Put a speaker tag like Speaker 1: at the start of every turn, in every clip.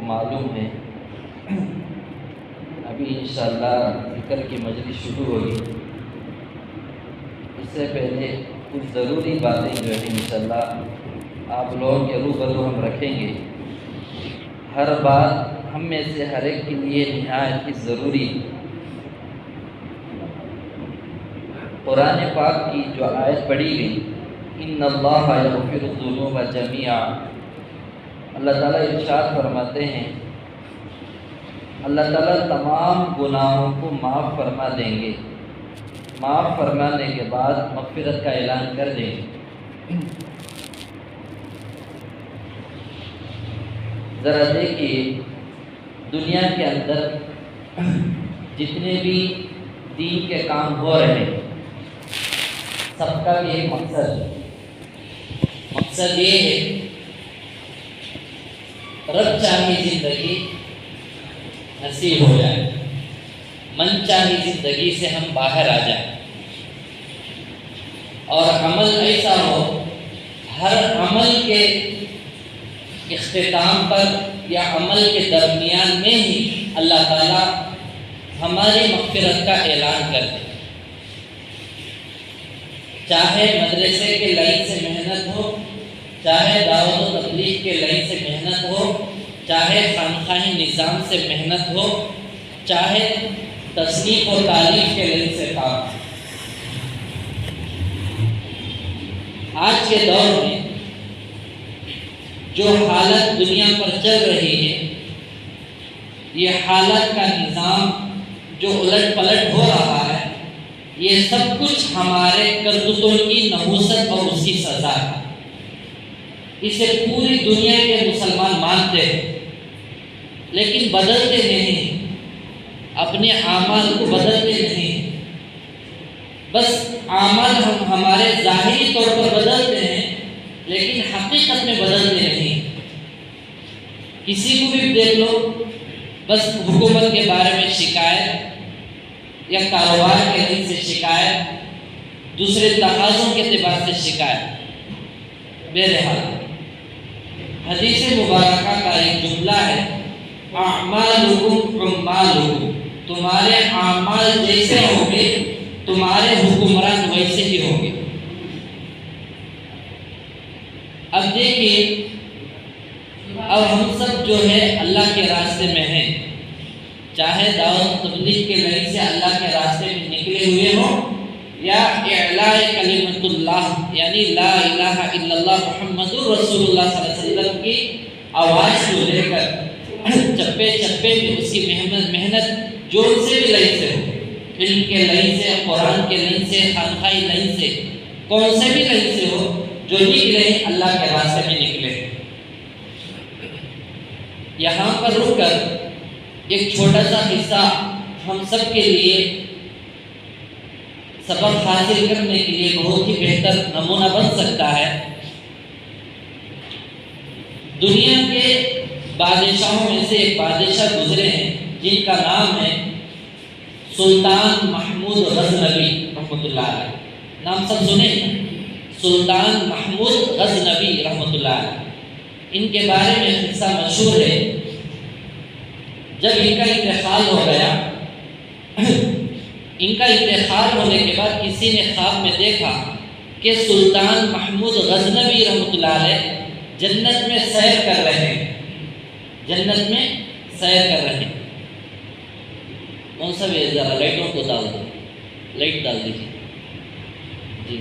Speaker 1: معلوم ہے ابھی انشاءاللہ ذکر کی مجلس شروع ہوگی، اس سے پہلے کچھ ضروری باتیں جو ہے انشاءاللہ آپ لوگوں کے روبرو ہم رکھیں گے۔ ہر بات ہم میں سے ہر ایک کے لیے نہایت ہی ضروری۔ قرآن پاک کی جو آیت پڑھی گئی، ان اللہ یغفر الذنوب جمیعا، اللہ تعالیٰ ارشاد فرماتے ہیں اللہ تعالیٰ تمام گناہوں کو معاف فرما دیں گے، معاف فرمانے کے بعد مغفرت کا اعلان کر دیں گے۔ ذرا دیکھیے دنیا کے اندر جتنے بھی دین کے کام ہو رہے ہیں سب کا بھی ایک مقصد یہ ہے رب چاہی زندگی نصیب ہو جائے، من چاہی زندگی سے ہم باہر آ جائیں، اور عمل ایسا ہو ہر عمل کے اختتام پر یا عمل کے درمیان میں ہی اللہ تعالیٰ ہماری مغفرت کا اعلان کر دے۔ چاہے مدرسے کے لائن سے محنت ہو، چاہے دعوت و تبلیغ کے لائن سے محنت ہو، چاہے خانقاہی نظام سے محنت ہو، چاہے تصنیف و تعلیف کے لائن سے کام ہو۔ آج کے دور میں جو حالت دنیا پر چل رہی ہے، یہ حالت کا نظام جو الٹ پلٹ ہو رہا ہے، یہ سب کچھ ہمارے کرتوتوں کی نحوست اور اس کی سزا ہے۔ اسے پوری دنیا کے مسلمان مانتے ہیں لیکن بدلتے نہیں، اپنے اعمال کو بدلتے نہیں، بس اعمال ہمارے ظاہری طور پر بدلتے ہیں لیکن حقیقت میں بدلتے نہیں۔ کسی کو بھی دیکھ لو، بس حکومت کے بارے میں شکایت یا کاروبار کے دن سے شکایت، دوسرے تقاضوں کے اعتبار سے شکایت۔ بہرحال حدیث مبارکہ کا ایک جملہ ہے، اعمالکم عمالکم، تمہارے اعمال جیسے ہوں گے تمہارے حکمران ویسے ہی ہوں گے۔ اب دیکھیے، اب ہم سب جو ہے اللہ کے راستے میں ہیں، چاہے دعوت تبلیغ کے ذریعے سے اللہ کے راستے میں نکلے ہوئے ہوں یا اعلاء کلمت اللہ یعنی لا الہ الا اللہ محمد رسول اللہ صلی اللہ علیہ وسلم کی آواز کو لے کر چپے چپے میں اس کی محنت جو ان سے بھی لائن سے ہو، علم کے لائن سے، قرآن کے لائن سے، خانقاہی لائن سے، کون سے بھی لائن سے ہو، جو نکلے اللہ کے راستے میں نکلے۔ یہاں پر رک کر ایک چھوٹا سا حصہ ہم سب کے لیے سبق حاصل کرنے کے لیے بہت ہی بہتر نمونہ بن سکتا ہے۔ دنیا کے بادشاہوں میں سے ایک بادشاہ گزرے ہیں جن کا نام ہے سلطان محمود غزنوی رحمۃ اللہ علیہ۔ نام سب سنے ہیں، سلطان محمود غزنوی رحمۃ اللہ علیہ۔ ان کے بارے میں قصہ مشہور ہے، جب ان کا انتقال ہو گیا، ان کا انتقال ہونے کے بعد کسی نے خواب میں دیکھا کہ سلطان محمود غزنوی رحمۃ اللہ علیہ جنت میں سیر کر رہے ہیں، جنت میں سیر کر رہے ہیں۔ کون سا بھی ذرا لائٹوں کو ڈال دو، لائٹ ڈال دیجیے جی،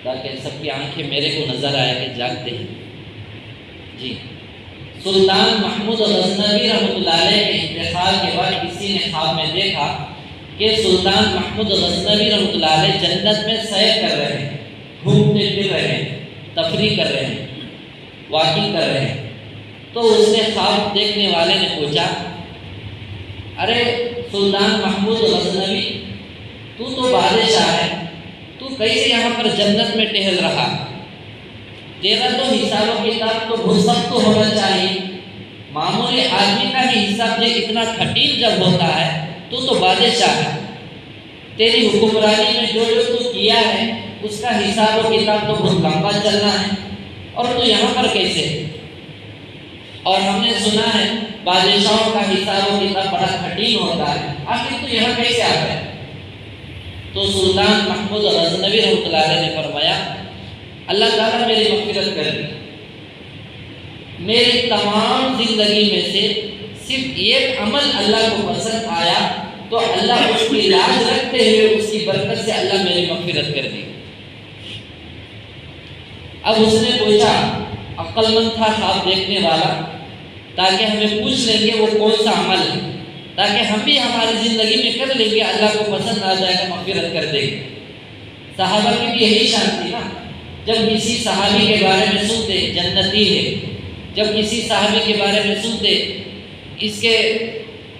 Speaker 1: تاکہ سب کی آنکھیں میرے کو نظر آئے کہ جاگتے ہیں جی۔ سلطان محمود غزنوی رحمۃ اللہ علیہ کے انتقال کے بعد کسی نے خواب میں دیکھا کہ سلطان محمود غزنوی رحمۃ اللہ علیہ جنت میں سیر کر رہے ہیں، گھومتے پھر رہے ہیں، تفریح کر رہے ہیں، واکنگ کر رہے ہیں۔ تو اس نے خواب دیکھنے والے نے پوچھا، ارے سلطان محمود غزنوی، تو بادشاہ ہے، تو کیسے یہاں پر جنت میں ٹہل رہا؟ تیرا تو حساب و کتاب تو بہت سخت ہونا چاہیے، معمولی آدمی کا ہی حساب اتنا کٹھن جب ہوتا ہے تو بادشاہ ہے، تیری حکمرانی میں جو تو کیا ہے اس کا حساب و کتاب تو بہت لمبا چلنا ہے، اور تو یہاں پر کیسے؟ اور ہم نے سنا ہے بادشاہوں کا حساب و کتاب بڑا کٹھن ہوتا ہے، آخر تو یہاں کیسے آ گئے؟ تو سلطان محمود غزنوی رحمۃ اللہ علیہ نے فرمایا اللہ تعالیٰ میری مغفرت کر دی، میری تمام زندگی میں سے صرف ایک عمل اللہ کو پسند آیا تو اللہ اس کی لاج رکھتے ہوئے اس کی برکت سے اللہ میری مغفرت کر دی۔ اب اس نے پوچھا، عقل مند تھا خواب دیکھنے والا، تاکہ ہمیں پوچھ لیں گے وہ کون سا عمل ہے، تاکہ ہم بھی ہماری زندگی میں کر لیں گے، اللہ کو پسند آ جائے گا، مغفرت کر دیں گے۔ صحابہ کی بھی یہی شان تھی نا، جب کسی صحابی کے بارے میں سنتے جنتی ہے، جب کسی صحابی کے بارے میں سنتے اس کے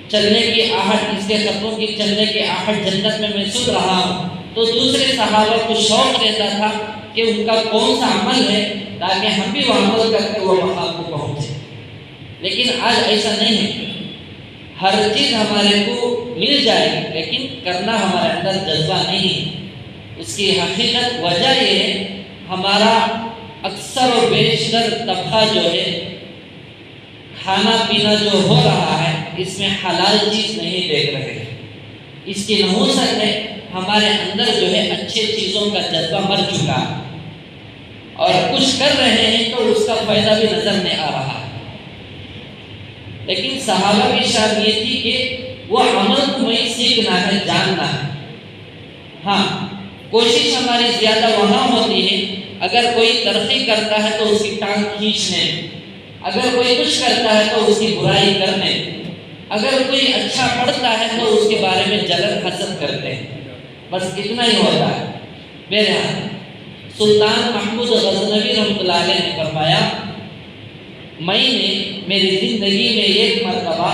Speaker 1: چلنے کی آہٹ، اس کے قدموں کی چلنے کی آہٹ جنت میں سن رہا ہوں، تو دوسرے صحابہ کو شوق رہتا تھا کہ ان کا کون سا عمل ہے تاکہ ہم بھی وہ عمل کر کے وہ مقام کو پہنچے۔ لیکن آج ایسا نہیں ہے، ہر چیز ہمارے کو مل جائے گی لیکن کرنا ہمارے اندر جذبہ نہیں ہے۔ اس کی حقیقت وجہ یہ ہے ہمارا اکثر و بیشتر طبقہ جو ہے کھانا پینا جو ہو رہا ہے اس میں حلال چیز نہیں دیکھ رہے، اس کی نحوست ہے ہمارے اندر جو ہے اچھے چیزوں کا جذبہ مر چکا ہے، اور کچھ کر رہے ہیں تو اس کا فائدہ بھی نظر نہیں آ رہا ہے۔ لیکن صحابہ کی شان یہ تھی کہ وہ عمل کو میں سیکھنا ہے، جاننا ہے۔ ہاں، کوشش ہماری زیادہ وہاں ہوتی ہے اگر کوئی ترقی کرتا ہے تو اس کی ٹانگ کھینچنے، اگر کوئی کچھ کرتا ہے تو اس کی برائی کرنے، اگر کوئی اچھا پڑھتا ہے تو اس کے بارے میں جلن حسد کرتے ہیں، بس اتنا ہی ہوتا ہے۔ میرے ہاں سلطان محمود غزنوی رحمۃ اللہ علیہ نے فرمایا میں نے میری زندگی میں ایک مرتبہ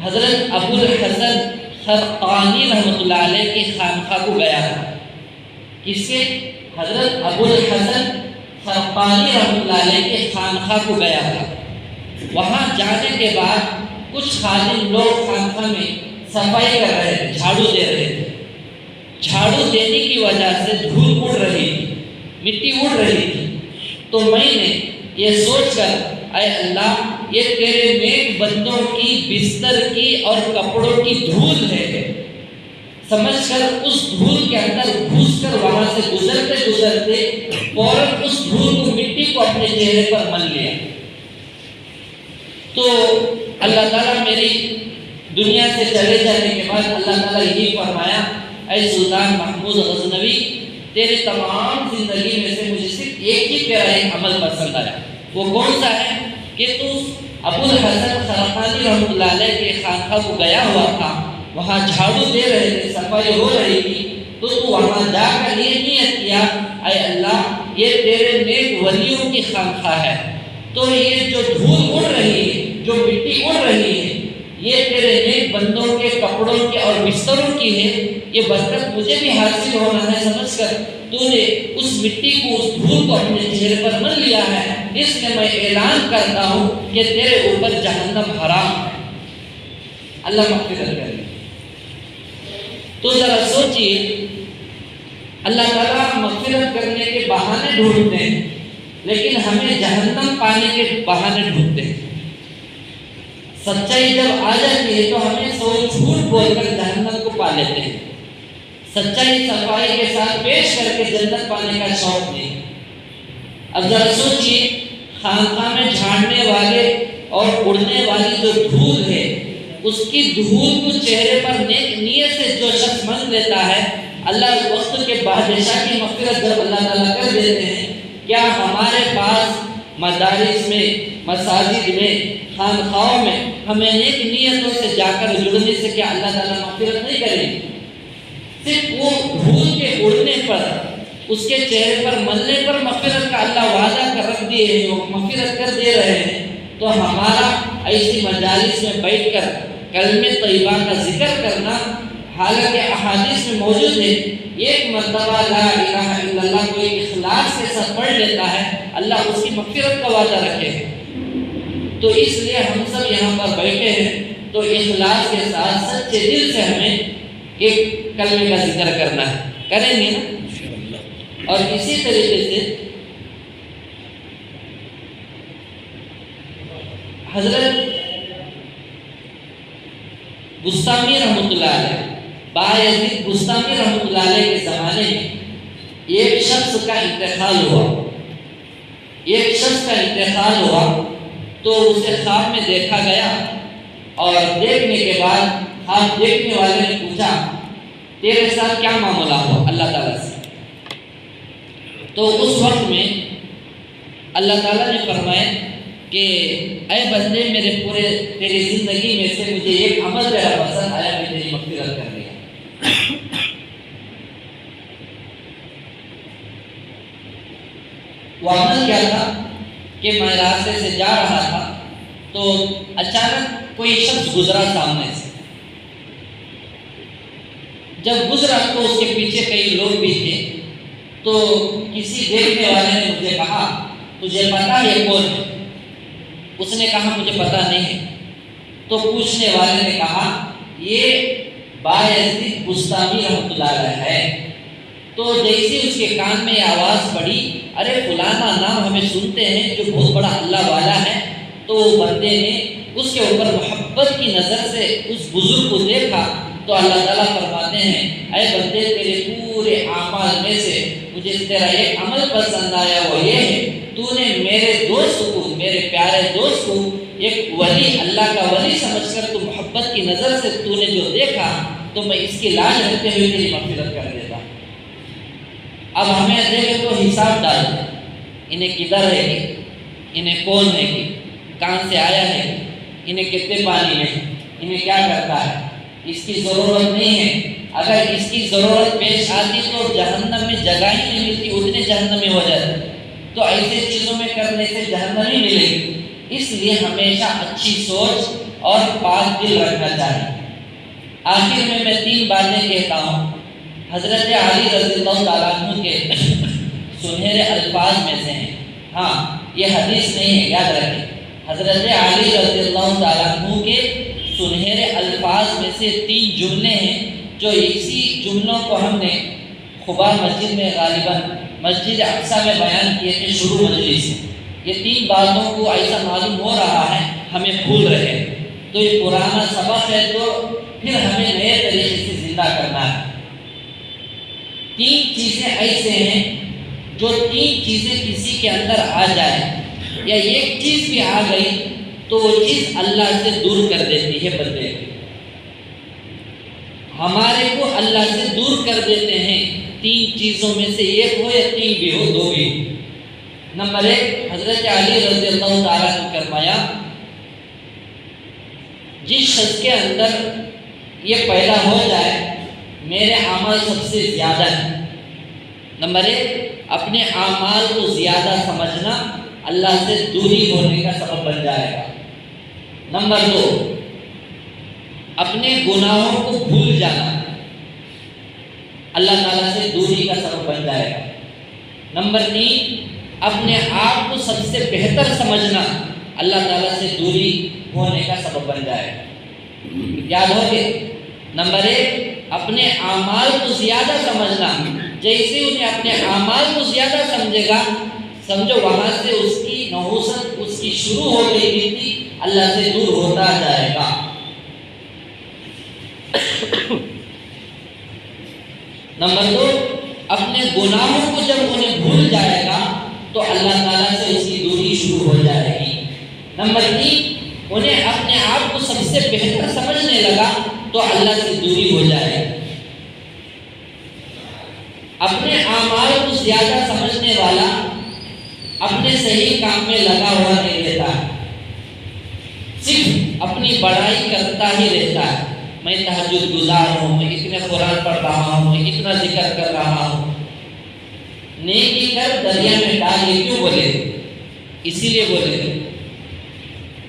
Speaker 1: حضرت ابو الحسن خرقانی رحمۃ اللہ علیہ کی خانقاہ کو گیا تھا۔ کس کے؟ حضرت ابو الحسن خرقانی رحمۃ اللہ علیہ کے خانقاہ کو گیا تھا۔ وہاں جانے کے بعد کچھ خادم لوگ خانقاہ میں صفائی کر رہے تھے، جھاڑو دے رہے تھے۔ جھاڑو دینے کی وجہ سے دھول اڑ رہی تھی، مٹی اڑ رہی تھی، تو میں نے یہ سوچ کر اے اللہ یہ تیرے نیک بندوں کی بستر کی اور کپڑوں کی دھول ہے سمجھ کر اس دھول کے اندر گھس کر وہاں سے گزرتے گزرتے فوراً اس دھول کو مٹی کو اپنے چہرے پر مل لیا۔ تو اللہ تعالیٰ میری دنیا سے چلے جانے کے بعد اللہ تعالیٰ یہی فرمایا اے سلطان محمود غزنوی تیرے تمام زندگی میں سے مجھے صرف ایک ہی تیرا ایک عمل پسند آیا، وہ کون سا ہے کہ تو ابو الحسن خرقانی رحمۃ اللہ علیہ کے خانقاہ کو گیا ہوا تھا، وہاں جھاڑو دے رہے تھے، صفائی ہو رہی تھی، تو وہاں جا کر یہ نیت کیا اے اللہ یہ تیرے نیک ولیوں کی خانقاہ ہے، تو یہ جو دھول اڑ رہی ہے، جو مٹی اڑ رہی ہے، یہ تیرے نیک بندوں کے کپڑوں کے اور بستروں کی ہے، یہ برکت مجھے بھی حاصل ہونا ہے سمجھ کر تو نے اس مٹی کو اس دھول کو اپنے چہرے پر مل لیا ہے، اس لیے میں اعلان کرتا ہوں کہ تیرے اوپر جہنم حرام ہے، اللہ مغفرت کرے۔ تو ذرا سوچئے اللہ تعالیٰ مغفرت کرنے کے بہانے ڈھونڈتے ہیں لیکن ہمیں جہنم پانے کے بہانے ڈھونڈتے ہیں۔ سچائی جب آ جاتی ہے تو ہمیں سو جھوٹ بول کر جہنم کو پا لیتے ہیں، سچائی صفائی کے ساتھ پیش کر کے جنت پانے کا شوق نہیں۔ اب ذرا سوچئے خانقاہ میں جھاڑنے والے اور اڑنے والی جو دھول ہے اس کی دھول کو چہرے پر نیت سے جو شخص مان لیتا ہے، اللہ وقت کے بادشاہ کی مغفرت جب اللہ تعالیٰ کر دیتے ہیں، کیا ہمارے پاس مدارس میں، مساجد میں، خانقاہوں میں ہمیں نیک نیتوں سے جا کر جڑنے سے کیا اللہ تعالیٰ مغفرت نہیں کریں گے؟ صرف وہ دھول کے اڑنے پر، اس کے چہرے پر ملنے پر مغفرت کا اللہ وعدہ کر رکھ دیے ہیں، وہ مغفرت کر دے رہے ہیں، تو ہمارا ایسی مجالس میں بیٹھ کر کلمہ طیبہ کا ذکر کرنا، حالانکہ احادیث میں موجود ہے ایک مرتبہ لا الہ الا اللہ کوئی اخلاص کے ساتھ پڑھ لیتا ہے اللہ اس کی مغفرت کا وعدہ رکھے ہیں۔ تو اس لیے ہم سب یہاں پر بیٹھے ہیں تو اخلاص کے ساتھ سچے دل سے ہمیں ایک کلمے کا ذکر کرنا ہے، کریں گے نا؟ اور اسی طریقے سے حضرت بستامی رحمۃ اللہ علیہ، بایزید بستامی رحمۃ اللہ علیہ کے زمانے میں ایک شخص کا انتقال ہوا تو اسے خواب میں دیکھا گیا، اور دیکھنے کے بعد خواب دیکھنے والے نے پوچھا تیرے ساتھ کیا معاملہ ہوا اللہ تعالیٰ سے؟ تو اس وقت میں اللہ تعالیٰ نے فرمایا کہ اے بندے تیری زندگی میں سے مجھے ایک عمل تیرا پسند آیا، میں تیری مغفرت کر دیا۔ وہ عمل کیا تھا کہ میں راستے سے جا رہا تھا تو اچانک کوئی شخص گزرا سامنے سے، جب گزرا تو اس کے پیچھے کئی لوگ بھی تھے، تو کسی دیکھنے والے نے مجھے کہا تجھے پتا ہے کون ہے؟ اس نے کہا مجھے پتا نہیں ہے۔ تو پوچھنے والے نے کہا یہ بایزید بستامی رحمۃ اللہ علیہ ہے۔ تو جیسے اس کے کان میں آواز پڑی، ارے فلانا نام ہمیں سنتے ہیں جو بہت بڑا اللہ والا ہے، تو بندے نے اس کے اوپر محبت کی نظر سے اس بزرگ کو دیکھا تو اللہ تعالیٰ فرماتے ہیں اے بندے تیرے پورے اعمال میں سے مجھے تیرا ایک عمل پسند آیا، وہ یہ ہے تو نے میرے دوست کو، میرے پیارے دوست کو ایک ولی، اللہ کا ولی سمجھ کر تو محبت کی نظر سے تو نے جو دیکھا تو میں اس کی لاج رکھتے ہوئے تیری مغفرت کر دیتا۔ اب ہمیں دیکھے تو حساب ڈال دیں، انہیں کدھر ہے کہ انہیں کون ہے کہ کہاں سے آیا ہے، انہیں کتنے پانی میں، انہیں کیا کرتا ہے، اس کی ضرورت نہیں ہے۔ اگر اس کی ضرورت پیش آتی تو جہنم میں جگہ ہی نہیں ملتی، اتنے جہنمی ہو جاتے، تو ایسے چیزوں میں کرنے سے جہنم ہی ملے گی۔ اس لیے ہمیشہ اچھی سوچ اور پاک دل رکھنا چاہیے۔ آخر میں 3 باتیں کہتا ہوں، حضرت علی رضی اللہ تعالیٰ عنہ کے سنہرے الفاظ میں سے ہیں، ہاں یہ حدیث نہیں ہے، یاد رکھیں، حضرت علی رضی اللہ تعالیٰ عنہ کے سنہرے الفاظ میں سے 3 جملے ہیں جو اسی جملوں کو ہم نے خبا مسجد میں غالباً مسجد اقصیٰ میں بیان کیے تھے شروع مجلس سے۔ یہ 3 باتوں کو ایسا معلوم ہو رہا ہے ہمیں بھول رہے ہیں، تو یہ پرانا سبق ہے تو پھر ہمیں نئے طریقے سے زندہ کرنا ہے۔ 3 چیزیں ایسے ہیں جو 3 چیزیں کسی کے اندر آ جائے یا ایک چیز بھی آ گئی تو وہ چیز اللہ سے دور کر دیتی ہے بندے کو، ہمارے کو اللہ سے دور کر دیتے ہیں۔ 3 چیزوں میں سے ایک ہو یا 3 بھی ہو، 2 بھی ہو۔ نمبر 1، حضرت علی رضی اللہ تعالیٰ نے فرمایا جس شخص کے اندر یہ پیدا ہو جائے میرے اعمال سب سے زیادہ ہیں۔ نمبر 1، اپنے اعمال کو زیادہ سمجھنا اللہ سے دوری ہونے کا سبب بن جائے گا۔ نمبر 2، اپنے گناہوں کو بھول جانا اللہ تعالیٰ سے دوری کا سبب بن جائے گا۔ نمبر 3، اپنے آپ کو سب سے بہتر سمجھنا اللہ تعالیٰ سے دوری ہونے کا سبب بن جائے گا۔ یاد ہو گئے؟ نمبر 1، اپنے اعمال کو زیادہ سمجھنا، جیسے انہیں اپنے اعمال کو زیادہ سمجھے گا، سمجھو وہاں سے اس کی نحوست اس کی شروع ہو گئی تھی، اللہ سے دور ہوتا جائے گا۔ نمبر 2، اپنے گناہوں کو جب انہیں بھول جائے گا تو اللہ تعالیٰ سے اس کی دوری شروع ہو جائے گی۔ نمبر 3، انہیں اپنے آپ کو سب سے بہتر سمجھنے لگا تو اللہ سے دوری ہو جائے گی۔ اپنے اعمال کو زیادہ سمجھنے والا اپنے صحیح کام میں لگا ہوا نہیں رہتا ہے، صرف اپنی بڑائی کرتا ہی رہتا ہے، میں تہجد گزار ہوں، میں اتنے قرآن پڑھ رہا ہوں، میں اتنا ذکر کر رہا ہوں۔ نیکی کر دریا میں ڈال، یہ کیوں بولے؟ اسی لیے بولے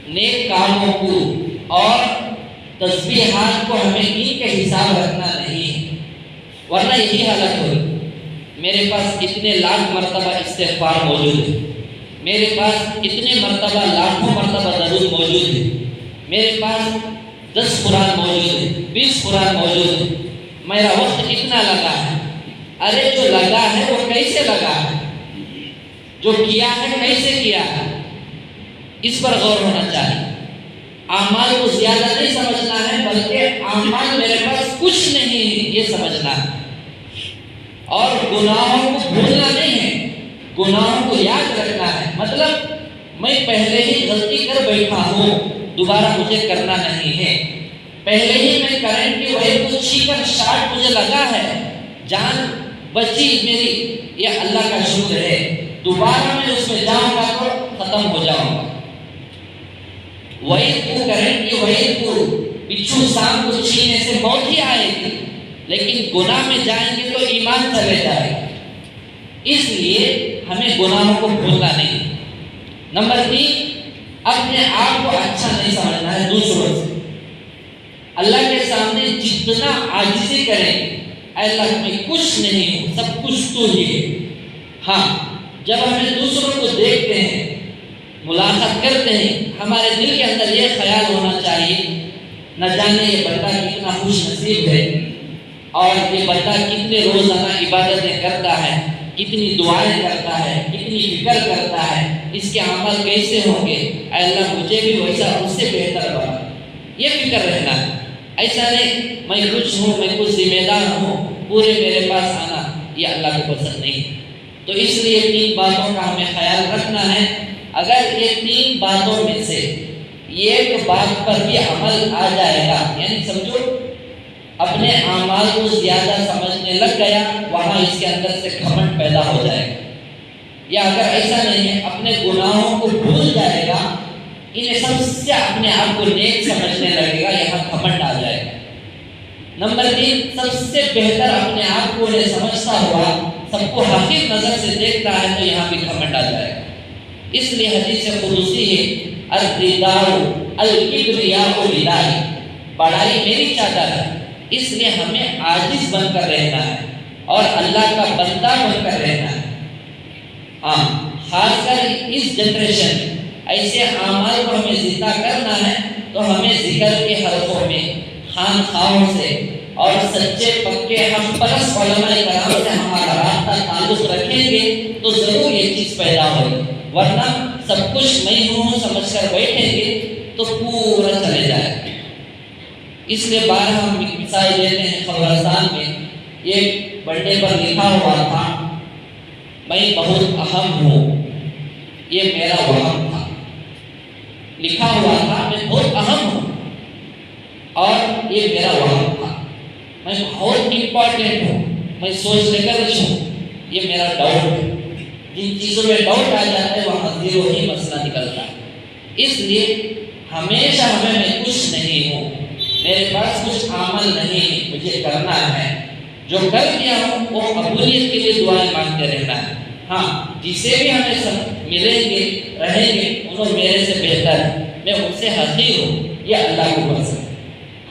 Speaker 1: نیک کاموں کو اور تسبیحات کو ہمیں ان کے حساب رکھنا نہیں ہے، ورنہ یہی حالت ہوئی۔ میرے پاس اتنے لاکھ مرتبہ استغفار موجود ہے، میرے پاس اتنے مرتبہ لاکھوں مرتبہ درود موجود ہے، میرے پاس 10 قرآن موجود ہے، 20 قرآن موجود ہے، میرا وقت اتنا لگا ہے۔ ارے جو لگا ہے وہ کیسے لگا ہے، جو کیا ہے کیسے کیا ہے، اس پر غور ہونا چاہیے۔ اعمال کو زیادہ نہیں سمجھنا ہے، بلکہ اعمال میرے پاس کچھ نہیں ہے یہ سمجھنا ہے، اور گناہوں کو بھولنا نہیں ہے، گناہوں کو یاد رکھنا ہے۔ مطلب میں پہلے ہی غلطی کر بیٹھا ہوں، دوبارہ مجھے کرنا نہیں ہے، پہلے ہی میں کرنٹ کی وائر کو چھین کر شارٹ مجھے لگا ہے، جان بچی میری، یہ اللہ کا شکر ہے، دوبارہ میں اس میں جاؤں گا تو ختم ہو جاؤں گا۔ وائر کو، کرنٹ کی وائر کو بچھو سام کو چھیننے سے موت ہی آئے گی، لیکن گناہ میں جائیں گے تو ایمان چلے جائے گا۔ اس لیے ہمیں گناہوں کو بھولنا نہیں۔ نمبر 3، اپنے آپ کو اچھا نہیں سمجھنا ہے دوسروں سے۔ اللہ کے سامنے جتنا عاجزی کریں، اے اللہ میں کچھ نہیں ہوں، سب کچھ تو ہی ہے۔ ہاں، جب ہمیں دوسروں کو دیکھتے ہیں، ملاقات کرتے ہیں، ہمارے دل کے اندر یہ خیال ہونا چاہیے، نہ جانے یہ بندہ کتنا خوش نصیب ہے، اور یہ بندہ کتنے روزانہ عبادتیں کرتا ہے، کتنی دعائیں کرتا ہے، کتنی فکر کرتا ہے، اس کے عمل کیسے ہوں گے، اے اللہ مجھے بھی ویسا اس سے بہتر بنا۔ یہ فکر رہنا ہے، ایسا نہیں میں کچھ ہوں، میں کچھ ذمہ دار ہوں، پورے میرے پاس آنا، یہ اللہ کو پسند نہیں۔ تو اس لیے 3 باتوں کا ہمیں خیال رکھنا ہے۔ اگر یہ 3 باتوں میں سے ایک بات پر بھی عمل آ جائے گا، یعنی سمجھو اپنے اعمال کو زیادہ سمجھنے لگ گیا، وہاں اس کے اندر سے گھمنڈ پیدا ہو جائے گا۔ یا اگر ایسا نہیں ہے، اپنے گناہوں کو بھول جائے گا، انہیں سب سے اپنے آپ کو نیک سمجھنے لگے گا، یہاں گھمنڈ آ جائے گا۔ نمبر 3، سب سے بہتر اپنے آپ کو انہیں سمجھتا ہوا، سب کو حقیر نظر سے دیکھتا ہے، تو یہاں بھی گھمنڈ آ جائے گا۔ اس لیے حدیث قدسی ہے، الرداء الکبریاء ردائی، بڑائی میری چادر ہے۔ اس لیے ہمیں عاجز بن کر رہنا ہے اور اللہ کا بندہ بن کر رہنا ہے۔ ہاں، خاص کر اس جنریشن ایسے اعمال کو ہمیں زندہ کرنا ہے، تو ہمیں ذکر کے حلقوں میں، خانقاہوں سے اور سچے پکے حق پرست علماء کرام سے ہمارا رابطہ تعلق رکھیں گے تو ضرور یہ چیز پیدا ہوگی، ورنہ سب کچھ میں ہوں سمجھ کر بیٹھیں گے تو پورا چلے جائے گا۔ اس لیے بار ہم مثال دیتے ہیں، خبرستان میں ایک بڑے پر لکھا ہوا تھا، میں بہت اہم ہوں، یہ میرا وہم تھا۔ لکھا ہوا تھا میں بہت اہم ہوں اور یہ میرا وہم تھا، میں بہت امپورٹنٹ ہوں، میں سوچ لے کر ہوں، یہ میرا ڈاؤٹ ہے۔ جن چیزوں میں ڈاؤٹ آ جاتا ہے وہاں زیرو ہی مسئلہ نکلتا ہے۔ اس لیے ہمیشہ ہمیں میں کچھ نہیں ہوں، میرے پاس کچھ عمل نہیں ہے، مجھے کرنا ہے، جو کر دیا ہوں وہ قبولیت کے لیے دعائیں مانگتے رہنا ہے۔ ہاں، جسے بھی ہمیں ملیں گے رہیں گے انہوں میرے سے بہتر ہے، میں ان سے حقیر ہوں، یہ اللہ کو پسند ہے۔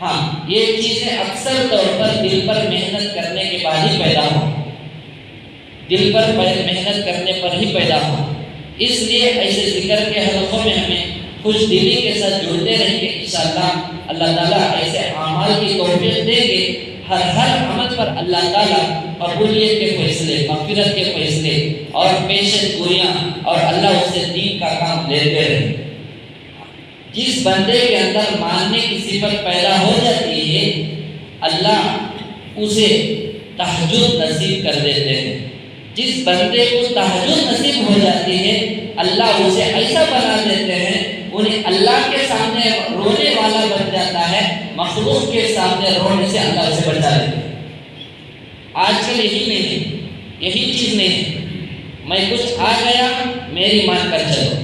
Speaker 1: ہاں، یہ چیزیں اکثر طور پر دل پر محنت کرنے کے بعد ہی پیدا ہوں، دل پر محنت کرنے پر ہی پیدا ہوں۔ اس لیے ایسے ذکر کے حلقوں میں ہمیں خوش دلی کے ساتھ جڑتے رہیں گے، انشاءاللہ اللہ تعالیٰ ایسے اعمال کی توفیق دیں گے، ہر عمل پر اللہ تعالیٰ قبولیت کے فیصلے، مغفرت کے فیصلے اور پیشن گویاں اور اللہ اس سے دین کا کام لیتے رہیں۔ جس بندے کے اندر ماننے کی صفت پیدا ہو جاتی ہے، اللہ اسے تہجد نصیب کر دیتے ہیں۔ جس بندے کو تہجد نصیب ہو جاتی ہے، اللہ اسے ایسا بنا دیتے ہیں، انہیں اللہ کے سامنے رونے والا بن جاتا ہے، مخلوق کے سامنے رونے سے اللہ اسے بچا لیتے ہیں۔ آج کل یہی نہیں ہے، یہی چیز نہیں ہے، میں کچھ آ گیا میری مان کر چلو،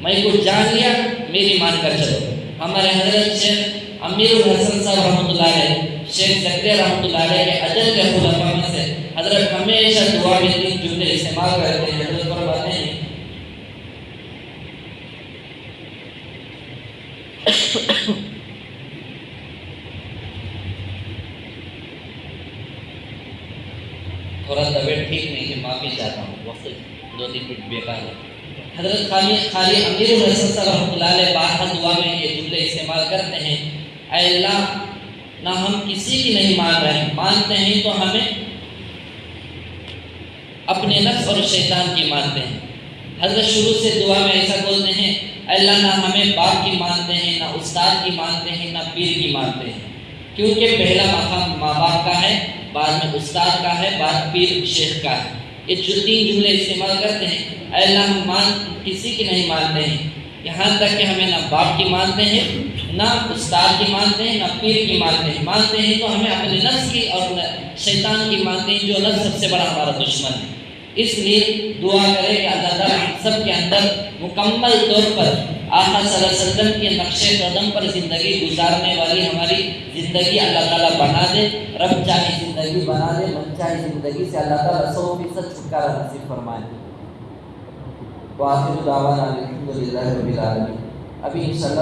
Speaker 1: میں کچھ جان لیا میری مان کر چلو۔ ہمارے حضرت شیخ امیر الحسن صاحب رحمۃ اللہ علیہ، شیخ زکریا رحمۃ اللہ علیہ کے اجل کے خلفاء میں سے حضرت ہمیشہ دعا میں 3 جملے استعمال کرتے ہیں۔ حضرت فرماتے ہیں تھوڑا طبیعت ٹھیک نہیں ہے، معافی چاہتا ہوں، وقت 2-3 منٹ بیکار ہے۔ حضرت خالی امیر الحسن صاحب رحمۃ اللہ علیہ بارہا دعا میں یہ جملے استعمال کرتے ہیں، اے اللہ نہ ہم کسی کی نہیں مان رہے ہیں، مانتے ہیں تو ہمیں اپنے نفس اور شیطان کی مانتے ہیں۔ حضرت شروع سے دعا میں ایسا بولتے ہیں، اے اللہ نہ ہمیں باپ کی مانتے ہیں، نہ استاد کی مانتے ہیں، نہ پیر کی مانتے ہیں، کیونکہ پہلا مقام ماں باپ کا ہے، بعد میں استاد کا ہے، بعد پیر شیخ کا ہے۔ یہ جو 3 جملے استعمال کرتے ہیں، اے اللہ ہم کسی کی نہیں مانتے ہیں، یہاں تک کہ ہمیں نہ باپ کی مانتے ہیں، نہ استاد کی مانتے ہیں، نہ پیر کی مانتے ہیں۔ مانتے ہیں تو ہمیں اپنے نفس کی اور شیطان کی مانتے ہیں، جو نفس سب سے بڑا ہمارا دشمن ہے۔ اس لیے دعا کریں کہ اللہ تعالیٰ ہم سب کے اندر مکمل طور پر آقا صلی اللہ علیہ وسلم کے نقش قدم پر زندگی گزارنے والی ہماری زندگی اللہ تعالیٰ بنا دے، رب چاہے زندگی بنا دے، من چاہے زندگی سے اللہ تعالیٰ 100% چھٹکارا نصیب فرمائے۔ وآخر دعوانا الحمد للہ رب العالمین۔ ابھی انشاءاللہ